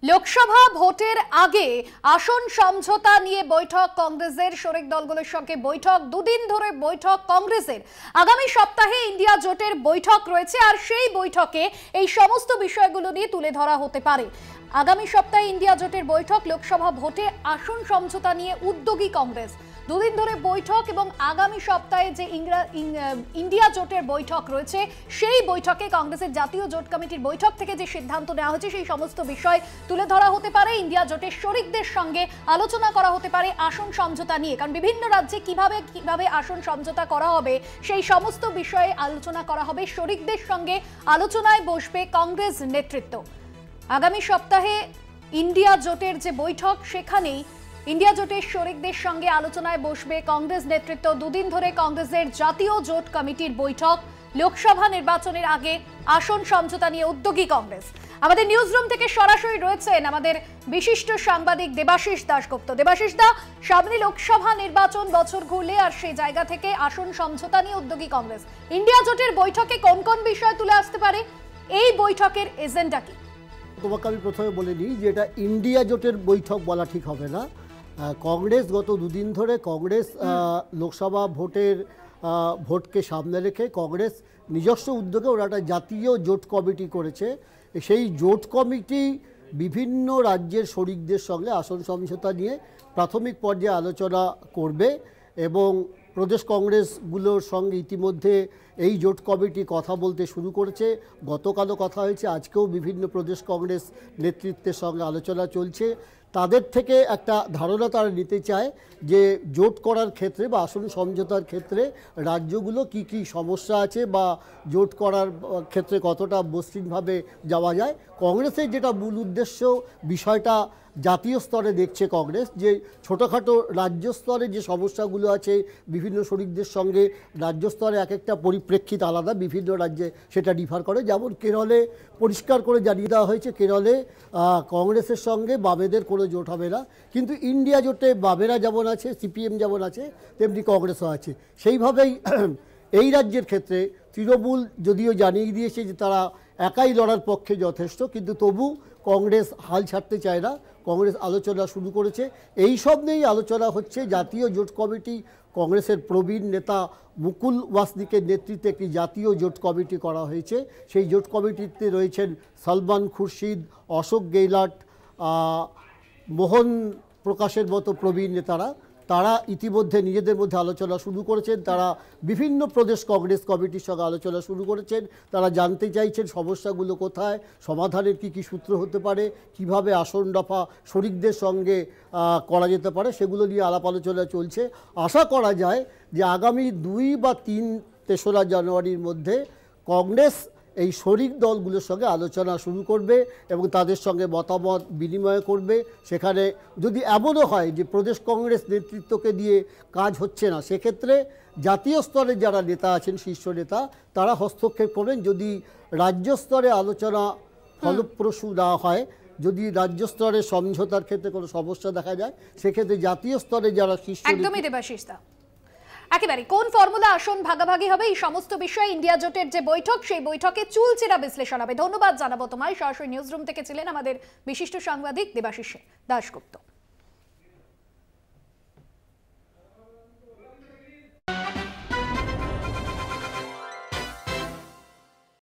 লোকসভা ভোটের আগে আসন সমঝোতা নিয়ে বৈঠক কংগ্রেসের শরিক দলগুলোর সঙ্গে বৈঠক দুদিন ধরে বৈঠক কংগ্রেসের আগামী সপ্তাহে ইন্ডিয়া জোটের বৈঠক রয়েছে আর সেই বৈঠকে এই সমস্ত বিষয়গুলো নিয়ে তুলে ধরা হতে পারে। আগামী সপ্তাহে ইন্ডিয়া জোটের বৈঠক লোকসভা ভোটে আসন সমঝোতা নিয়ে উদ্যোগী কংগ্রেস দুদিন ধরে বৈঠক এবং আগামী সপ্তাহে যে ইন্ডিয়া জোটের বৈঠক রয়েছে সেই বৈঠকে কংগ্রেসের জাতীয় জোট কমিটির বৈঠক থেকে যে সিদ্ধান্ত নেওয়া হয়েছে সেই সমস্ত বিষয় তুলে ধরা হতে পারে। ইন্ডিয়া জোটের শরিকদের সঙ্গে আলোচনা করা হতে পারে আসন সমঝোতা নিয়ে, কারণ বিভিন্ন রাজ্যে কিভাবে আসন সমঝোতা করা হবে সেই সমস্ত বিষয়ে আলোচনা করা হবে। শরিকদের সঙ্গে আলোচনায় বসবে কংগ্রেস নেতৃত্ব। আগামী সপ্তাহে ইন্ডিয়া জোটের যে বৈঠক সেখানেই ইন্ডিয়া জোটের শরিকদের সঙ্গে আলোচনায় বসবে কংগ্রেস নেতৃত্ব। দুদিন ধরে কংগ্রেসের জাতীয় জোট কমিটির বৈঠক লোকসভা নির্বাচনের আগে আসন সমঝোতা নিয়ে উদ্যোগী কংগ্রেস। আমাদের নিউজ রুম থেকে সরাসরি রয়েছেন আমাদের বিশিষ্ট সাংবাদিক দেবাশিস দাশগুপ্ত। দেবাশিস দা, সামনে লোকসভা নির্বাচন বছর ঘুরলে আর সেই জায়গা থেকে আসন সমঝোতা নিয়ে উদ্যোগী কংগ্রেস। ইন্ডিয়া জোটের বৈঠকে কোন কোন বিষয় তুলে আসতে পারে, এই বৈঠকের এজেন্ডা কি? তোমাকে আমি প্রথমে বলে নিই যে এটা ইন্ডিয়া জোটের বৈঠক বলা ঠিক হবে না। কংগ্রেস গত দুদিন ধরে লোকসভা ভোটকে সামনে রেখে কংগ্রেস নিজস্ব উদ্যোগে ওরা একটা জাতীয় জোট কমিটি করেছে। সেই জোট কমিটি বিভিন্ন রাজ্যের শরিকদের সঙ্গে আসন সমঝোতা নিয়ে প্রাথমিক পর্যায়ে আলোচনা করবে এবং প্রদেশ কংগ্রেসগুলোর সঙ্গে ইতিমধ্যে এই জোট কমিটি কথা বলতে শুরু করেছে। গতকালও কথা হয়েছে, আজকেও বিভিন্ন প্রদেশ কংগ্রেস নেতৃত্বের সঙ্গে আলোচনা চলছে। তাদের থেকে একটা ধারণা তারা নিতে চায় যে জোট করার ক্ষেত্রে বা আসন সমঝোতার ক্ষেত্রে রাজ্যগুলো কি কি সমস্যা আছে বা জোট করার ক্ষেত্রে কতটা মসৃণভাবে যাওয়া যায়। কংগ্রেসের যেটা মূল উদ্দেশ্য, বিষয়টা জাতীয় স্তরে দেখছে কংগ্রেস, যে ছোটোখাটো রাজ্য স্তরে যে সমস্যাগুলো আছে বিভিন্ন শরিকদের সঙ্গে রাজ্য স্তরে এক একটা পরিপ্রেক্ষিত আলাদা, বিভিন্ন রাজ্যে সেটা ডিফার করে। যেমন কেরলে পরিষ্কার করে জানিয়ে দেওয়া হয়েছে কেরলে কংগ্রেসের সঙ্গে বামেদের কোনো জোট হবে না, কিন্তু ইন্ডিয়া জোটে বামেরা যেমন আছে, সিপিএম যেমন আছে, তেমনি কংগ্রেসও আছে। সেইভাবেই এই রাজ্যের ক্ষেত্রে তৃণমূল যদিও জানিয়ে দিয়েছে যে তারা একাই লড়ার পক্ষে যথেষ্ট, কিন্তু তবু কংগ্রেস হাল ছাড়তে চায় না। কংগ্রেস আলোচনা শুরু করেছে। এই সব নিয়েই আলোচনা হচ্ছে। জাতীয় জোট কমিটি, কংগ্রেসের প্রবীণ নেতা মুকুল ওয়াসনিকের নেতৃত্বে একটি জাতীয় জোট কমিটি করা হয়েছে। সেই জোট কমিটিতে রয়েছেন সলমান খুরশিদ, অশোক গেহলট, মোহন প্রকাশের মতো প্রবীণ নেতারা। তারা ইতিমধ্যে নিজেদের মধ্যে আলোচনা শুরু করেছেন। তারা বিভিন্ন প্রদেশ কংগ্রেস কমিটির সঙ্গে আলোচনা শুরু করেছেন। তারা জানতে চাইছেন সমস্যাগুলো কোথায়, সমাধানের কি কি সূত্র হতে পারে, কিভাবে আসন দফা শরিকদের সঙ্গে করা যেতে পারে, সেগুলো নিয়ে আলাপ আলোচনা চলছে। আশা করা যায় যে আগামী 2 বা 3 জানুয়ারির মধ্যে কংগ্রেস এই শরিক দলগুলোর সঙ্গে আলোচনা শুরু করবে এবং তাদের সঙ্গে মতামত বিনিময় করবে। সেখানে যদি এমনও হয় যে প্রদেশ কংগ্রেস নেতৃত্বকে দিয়ে কাজ হচ্ছে না, সেক্ষেত্রে জাতীয় স্তরে যারা নেতা আছেন, শীর্ষ নেতা, তারা হস্তক্ষেপ করবেন। যদি রাজ্য স্তরে আলোচনা ফলপ্রসূ না হয়, যদি রাজ্য স্তরে সমঝোতার ক্ষেত্রে কোনো সমস্যা দেখা যায়, সেক্ষেত্রে জাতীয় স্তরে যারা শীর্ষ একদমই দেবাশিস দা, একেবারে কোন ফর্মুলা আসন ভাগাভাগি হবে এই সমস্ত বিষয়ে ইন্ডিয়া জোটের যে বৈঠক সেই বৈঠকে চুলচেরা বিশ্লেষণ হবে। ধন্যবাদ জানাবো তোমায়। সরাসরি নিউজ রুম থেকে ছিলেন আমাদের বিশিষ্ট সাংবাদিক দেবাশিস দাশগুপ্ত।